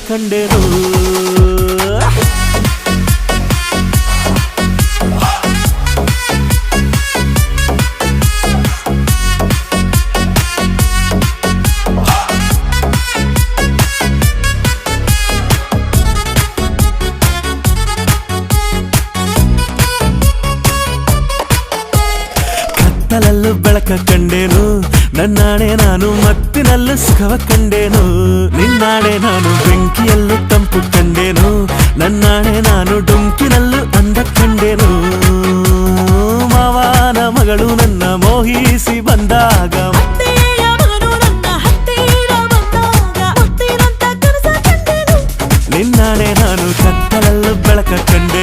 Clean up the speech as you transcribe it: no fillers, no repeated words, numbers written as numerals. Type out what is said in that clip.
ಕಂಡೆನು ಕತ್ತಲಲ್ಲೂ ಬೆಳಕ ಕಂಡೇನು ನನ್ನಾಣೆ ನಾನು ಮತ್ತಿನಲ್ಲೂ ಸುಖವ ಕಂಡೇನು ನಿನ್ನಾಣೆ ನಾನು ಬೆಂಕಿಯಲ್ಲೂ ತಂಪು ಕಂಡೇನು ನನ್ನಾಣೆ ನಾನು ಡೊಂಕಿನಲ್ಲೂ ಅಂದ ಕಂಡೇನು ಮಾವನ ಮಗಳು ನನ್ನ ಮೋಹಿಸಿ ಬಂದಾಗ ನಿನ್ನಾಣೆ ನಾನು ಕತ್ತಲಲ್ಲೂ ಬೆಳಕ ಕಂಡೆ